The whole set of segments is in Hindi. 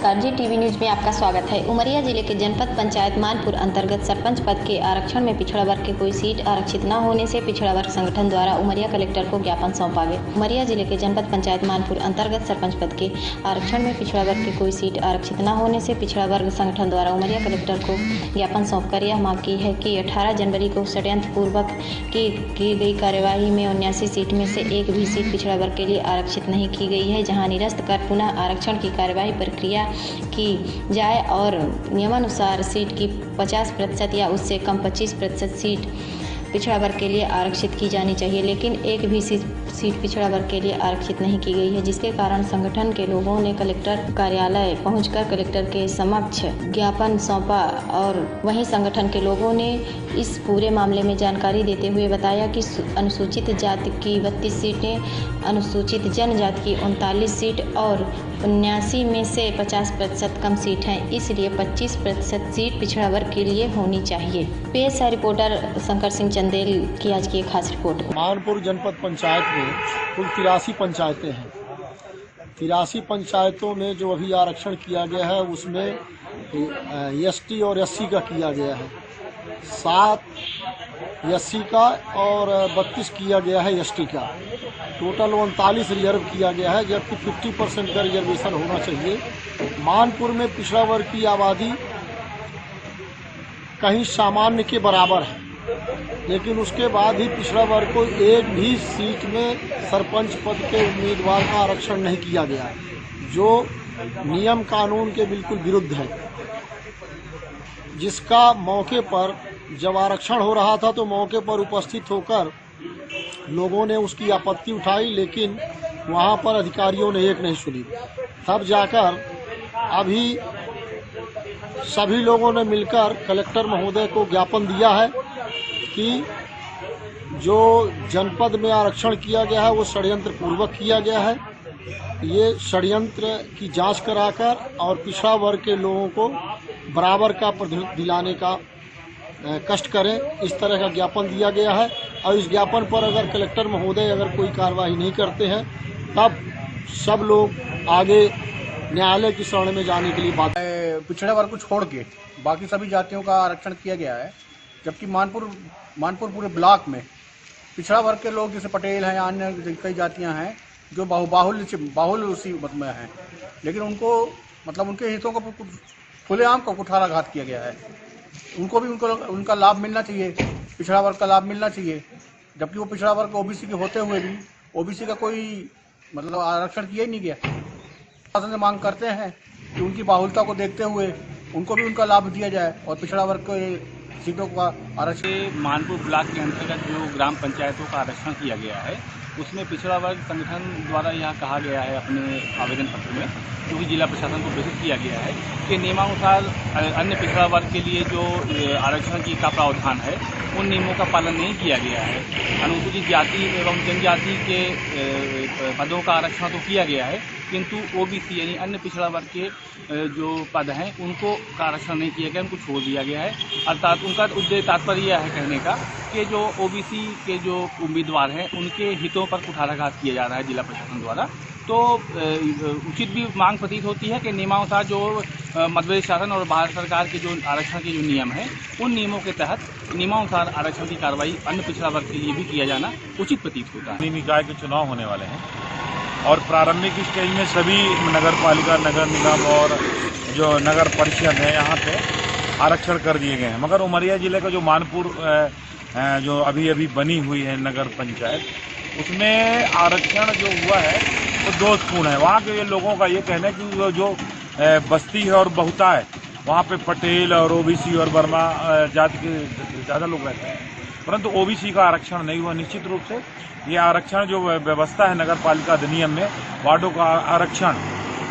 नमस्कार जी, टीवी न्यूज में आपका स्वागत है। उमरिया जिले के जनपद पंचायत मानपुर अंतर्गत सरपंच पद के आरक्षण में पिछड़ा वर्ग के कोई सीट आरक्षित न होने से पिछड़ा वर्ग संगठन द्वारा उमरिया कलेक्टर को ज्ञापन सौंपा गया। उमरिया जिले के जनपद पंचायत मानपुर अंतर्गत सरपंच पद के आरक्षण में पिछड़ा वर्ग के कोई सीट आरक्षित न होने से पिछड़ा वर्ग संगठन द्वारा उमरिया कलेक्टर को ज्ञापन सौंपकर यह मांग की है कि 18 जनवरी को षड्यंत्र पूर्वक की गई कार्यवाही में 79 सीट में से एक भी सीट पिछड़ा वर्ग के लिए आरक्षित नहीं की गई है, जहां निरस्त कर पुनः आरक्षण की कार्यवाही प्रक्रिया की जाए और नियमानुसार सीट की 50% या उससे कम 25% सीट पिछड़ा वर्ग के लिए आरक्षित की जानी चाहिए, लेकिन एक भी सीट पिछड़ा वर्ग के लिए आरक्षित नहीं की गई है, जिसके कारण संगठन के लोगों ने कलेक्टर कार्यालय पहुंचकर कलेक्टर के समक्ष ज्ञापन सौंपा। और वहीं संगठन के लोगों ने इस पूरे मामले में जानकारी देते हुए बताया कि अनुसूचित जाति की 32 सीटें, अनुसूचित जनजाति की 39 सीट और 79 में से 50% कम सीट हैं, इसलिए 25% सीट पिछड़ा वर्ग के लिए होनी चाहिए। पेश है रिपोर्टर शंकर सिंह चंदेल की आज की एक खास रिपोर्ट। मानपुर जनपद पंचायत में कुल 83 पंचायतें हैं। 83 पंचायतों में जो अभी आरक्षण किया गया है उसमें एसटी और एससी का किया गया है, 7 एससी का और 32 किया गया है एसटी का। टोटल 39 रिजर्व किया गया है, जबकि 50% का रिजर्वेशन होना चाहिए। मानपुर में पिछड़ा वर्ग की आबादी कहीं सामान्य के बराबर है, लेकिन उसके बाद ही पिछड़ा वर्ग को एक भी सीट में सरपंच पद के उम्मीदवार का आरक्षण नहीं किया गया, जो नियम कानून के बिल्कुल विरुद्ध है। जिसका मौके पर जब आरक्षण हो रहा था तो मौके पर उपस्थित होकर लोगों ने उसकी आपत्ति उठाई, लेकिन वहां पर अधिकारियों ने एक नहीं सुनी। तब जाकर अभी सभी लोगों ने मिलकर कलेक्टर महोदय को ज्ञापन दिया है कि जो जनपद में आरक्षण किया गया है वो षड्यंत्र पूर्वक किया गया है। ये षड्यंत्र की जांच कराकर और पिछड़ा वर्ग के लोगों को बराबर का प्रतिनिधित्व दिलाने का कष्ट करें, इस तरह का ज्ञापन दिया गया है। और इस ज्ञापन पर अगर कलेक्टर महोदय अगर कोई कार्रवाई नहीं करते हैं तब सब लोग आगे न्यायालय की शरण में जाने के लिए बात। पिछड़े वर्ग को छोड़ के बाकी सभी जातियों का आरक्षण किया गया है, जबकि मानपुर पूरे ब्लॉक में पिछड़ा वर्ग के लोग जैसे पटेल हैं, अन्य कई जातियां हैं जो बाहुल्य उसी मत में हैं, लेकिन उनको मतलब उनके हितों को खुलेआम का कुठाराघात किया गया है। उनको भी उनका लाभ मिलना चाहिए, पिछड़ा वर्ग का लाभ मिलना चाहिए, जबकि वो पिछड़ा वर्ग ओबीसी के होते हुए भी ओबीसी का कोई मतलब आरक्षण किया ही नहीं गया। शासन से मांग करते हैं कि उनकी बाहुल्यता को देखते हुए उनको भी उनका लाभ दिया जाए और पिछड़ा वर्ग को सीटों का आरक्षण। मानपुर ब्लॉक के अंतर्गत जो ग्राम पंचायतों का आरक्षण किया गया है उसमें पिछड़ा वर्ग संगठन द्वारा यह कहा गया है अपने आवेदन पत्र में, जो कि जिला प्रशासन को प्रेषित किया गया है कि नियमानुसार अन्य पिछड़ा वर्ग के लिए जो आरक्षण की का प्रावधान है उन नियमों का पालन नहीं किया गया है। अनुसूचित जाति एवं जनजाति के पदों का आरक्षण तो किया गया है, किंतु ओबीसी यानी अन्य पिछड़ा वर्ग के जो पद हैं उनको का आरक्षण नहीं किया गया, उनको छोड़ दिया गया है। अर्थात उनका उद्देश्य तात्पर्य यह है कहने का कि जो ओबीसी के जो उम्मीदवार हैं उनके हितों पर कुठाराघात किया जा रहा है जिला प्रशासन द्वारा। तो उचित भी मांग प्रतीत होती है कि नियमानुसार जो मध्य प्रदेश शासन और भारत सरकार के जो आरक्षण के जो नियम हैं उन नियमों के तहत नियमानुसार आरक्षण की कार्रवाई अन्य पिछड़ा वर्ग के लिए भी किया जाना उचित प्रतीत होता है। निकाय के चुनाव होने वाले हैं और प्रारंभिक स्टेज में सभी नगर पालिका, नगर निगम और जो नगर परिषद है यहाँ पे आरक्षण कर दिए गए हैं। मगर उमरिया जिले का जो मानपुर जो अभी बनी हुई है नगर पंचायत, उसमें आरक्षण जो हुआ है वो दोषपूर्ण है। वहाँ के लोगों का ये कहना है कि जो बस्ती है और बहुता है वहाँ पे पटेल और ओबीसी और वर्मा जाति के ज़्यादा लोग रहते हैं, परंतु ओबीसी का आरक्षण नहीं हुआ। निश्चित रूप से ये आरक्षण जो व्यवस्था है नगर पालिका अधिनियम में, वार्डों का आरक्षण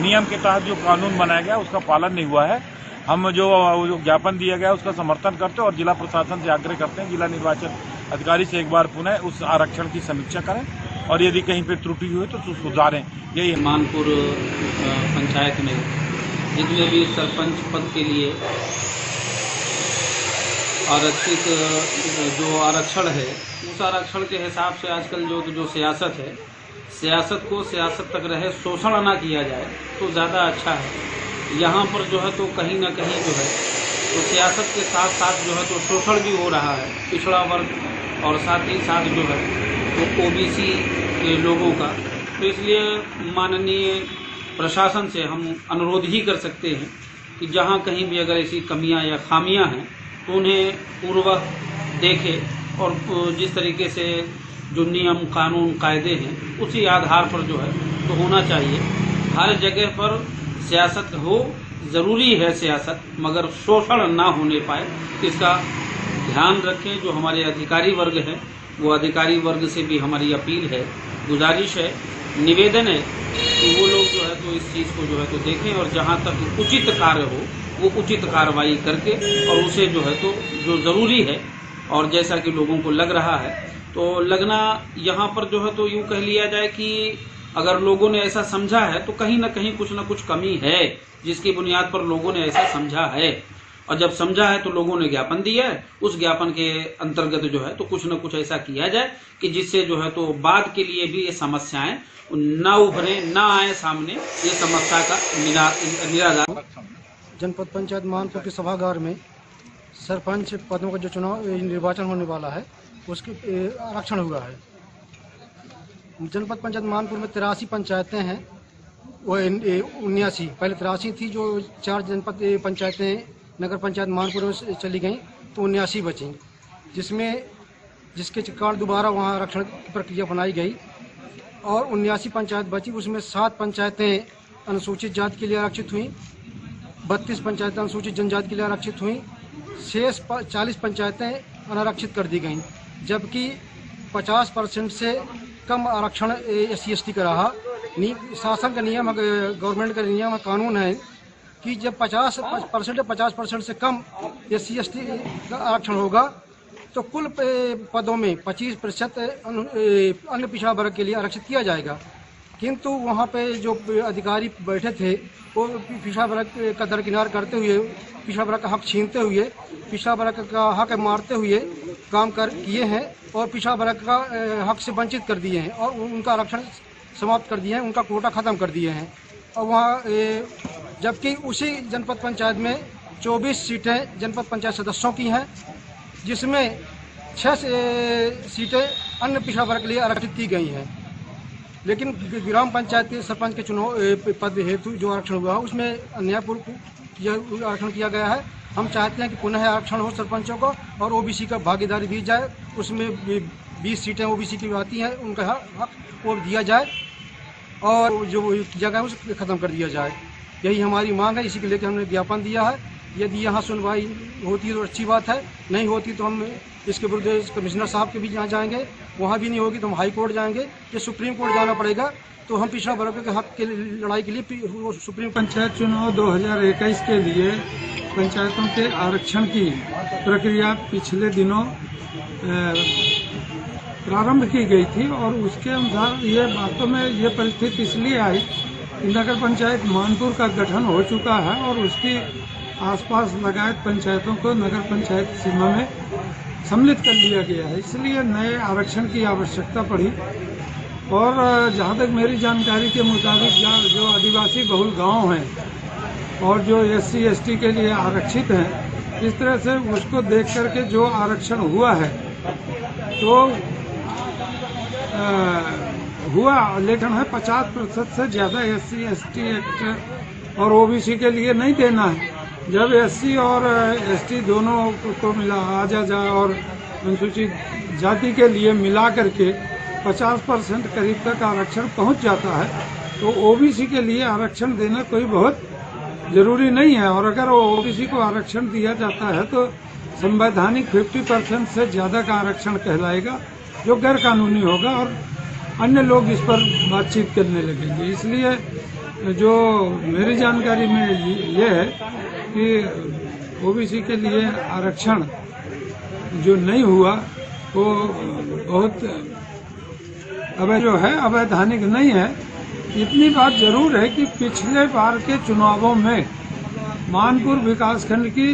नियम के तहत जो कानून बनाया गया उसका पालन नहीं हुआ है। हम जो ज्ञापन दिया गया उसका समर्थन करते हैं और जिला प्रशासन से आग्रह करते हैं जिला निर्वाचन अधिकारी से एक बार पुनः उस आरक्षण की समीक्षा करें और यदि कहीं पे त्रुटि हुई तो सुधारें। यही मानपुर पंचायत में जितने भी सरपंच पद के लिए आरक्षित जो आरक्षण है उस आरक्षण के हिसाब से आजकल जो सियासत है, सियासत को सियासत तक रहे, शोषण ना किया जाए तो ज़्यादा अच्छा है। यहाँ पर जो है तो कहीं ना कहीं जो है तो सियासत के साथ साथ जो है तो शोषण भी हो रहा है पिछड़ा वर्ग और साथ ही साथ जो है तो ओबीसी के लोगों का। तो इसलिए माननीय प्रशासन से हम अनुरोध ही कर सकते हैं कि जहाँ कहीं भी अगर ऐसी कमियां या खामियां हैं तो उन्हें पूर्वक देखें और जिस तरीके से जो नियम कानून कायदे हैं उसी आधार पर जो है तो होना चाहिए। हर जगह पर सियासत हो, ज़रूरी है सियासत, मगर शोषण ना होने पाए इसका ध्यान रखें। जो हमारे अधिकारी वर्ग हैं वो अधिकारी वर्ग से भी हमारी अपील है, गुजारिश है, निवेदन है कि वो लोग जो है तो इस चीज़ को जो है तो देखें और जहाँ तक उचित कार्य हो वो उचित कार्रवाई करके और उसे जो है तो जो ज़रूरी है और जैसा कि लोगों को लग रहा है तो लगना यहाँ पर जो है तो यूँ कह लिया जाए कि अगर लोगों ने ऐसा समझा है तो कहीं ना कुछ कमी है जिसकी बुनियाद पर लोगों ने ऐसा समझा है। और जब समझा है तो लोगों ने ज्ञापन दिया है, उस ज्ञापन के अंतर्गत जो है तो कुछ न कुछ ऐसा किया जाए कि जिससे जो है तो बाद के लिए भी ये समस्याएं ना उभरे, ना आए सामने, ये समस्या का निराधार। जनपद पंचायत मानपुर के सभागार में सरपंच पदों का जो चुनाव निर्वाचन होने वाला है उसके आरक्षण हुआ है। जनपद पंचायत मानपुर में 83 पंचायतें हैं, वो 79 पहले 83 थी, जो 4 जनपद पंचायतें नगर पंचायत मानपुर में चली गई तो 79 बची, जिसके कारण दोबारा वहाँ आरक्षण की प्रक्रिया बनाई गई और 79 पंचायत बची। उसमें 7 पंचायतें अनुसूचित जाति के लिए आरक्षित हुई, 32 पंचायतें अनुसूचित जनजाति के लिए आरक्षित हुई, शेष 40 पंचायतें अनारक्षित कर दी गईं, जबकि 50% से कम आरक्षण SC/ST का रहा। शासन का नियम, गवर्नमेंट का नियम, कानून है कि जब 50% से कम SC/ST का आरक्षण होगा तो कुल पदों में 25% अन्य पिछड़ा वर्ग के लिए आरक्षित किया जाएगा। किंतु वहाँ पे जो अधिकारी बैठे थे वो पिछड़ा वर्ग का दरकिनार करते हुए, पिछड़ा वर्ग का हक छीनते हुए, पिछड़ा वर्ग का हक मारते हुए काम किए हैं और पिछड़ा वर्ग का हक से वंचित कर दिए हैं और उनका आरक्षण समाप्त कर दिए हैं, उनका कोटा ख़त्म कर दिए हैं। और वहाँ जबकि उसी जनपद पंचायत में 24 सीटें जनपद पंचायत सदस्यों की हैं, जिसमें 6 सीटें अन्य पिछड़ा वर्ग के लिए आरक्षित की गई हैं। लेकिन ग्राम पंचायत के सरपंच के चुनाव पद हेतु जो आरक्षण हुआ है उसमें अन्यायपूर्वक आरक्षण किया गया है। हम चाहते हैं कि पुनः आरक्षण हो सरपंचों को और OBC का भागीदारी दी जाए। उसमें 20 सीटें OBC की आती हैं, उनका हक वो दिया जाए और जो किया गया है उसे ख़त्म कर दिया जाए। यही हमारी मांग है, इसी को लेकर हमने ज्ञापन दिया है। यदि यहाँ सुनवाई होती है तो अच्छी बात है, नहीं होती तो हम इसके विरुद्ध कमिश्नर साहब के भी यहाँ जाएंगे, वहाँ भी नहीं होगी तो हम हाई कोर्ट जाएंगे, ये सुप्रीम कोर्ट जाना पड़ेगा। तो हम पिछड़ा वर्ग के हक के लड़ाई के लिए सुप्रीम पंचायत चुनाव 2021 के लिए पंचायतों के आरक्षण की प्रक्रिया पिछले दिनों प्रारंभ की गई थी और उसके अनुसार ये वास्तव में ये परिस्थिति इसलिए आई कि नगर पंचायत मानपुर का गठन हो चुका है और उसकी आसपास लगायत पंचायतों को नगर पंचायत सीमा में सम्मिलित कर लिया गया है, इसलिए नए आरक्षण की आवश्यकता पड़ी। और जहाँ तक मेरी जानकारी के मुताबिक जो आदिवासी बहुल गांव हैं और जो SC/ST के लिए आरक्षित हैं, इस तरह से उसको देख करके जो आरक्षण हुआ है तो हुआ, लेकिन है 50% से ज़्यादा SC/ST एक्ट और OBC के लिए नहीं देना है। जब SC और ST दोनों को मिला जाए और अनुसूचित जाति के लिए मिला करके 50% करीब तक आरक्षण पहुंच जाता है तो OBC के लिए आरक्षण देना कोई बहुत ज़रूरी नहीं है। और अगर OBC को आरक्षण दिया जाता है तो संवैधानिक 50% से ज़्यादा का आरक्षण कहलाएगा, जो गैर कानूनी होगा और अन्य लोग इस पर बातचीत करने लगेंगे। इसलिए जो मेरी जानकारी में ये है कि OBC के लिए आरक्षण जो नहीं हुआ वो बहुत जो है अवैधानिक नहीं है। इतनी बात जरूर है कि पिछले बार के चुनावों में मानपुर विकासखंड की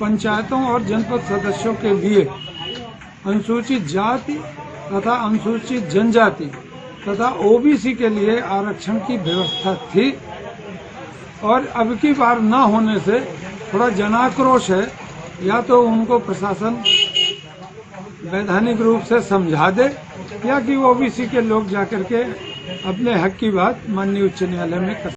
पंचायतों और जनपद सदस्यों के लिए अनुसूचित जाति तथा अनुसूचित जनजाति तथा OBC के लिए आरक्षण की व्यवस्था थी और अब की बार ना होने से थोड़ा जनाक्रोश है। या तो उनको प्रशासन वैधानिक रूप से समझा दे या कि ओबीसी के लोग जाकर के अपने हक की बात माननीय उच्च न्यायालय में कर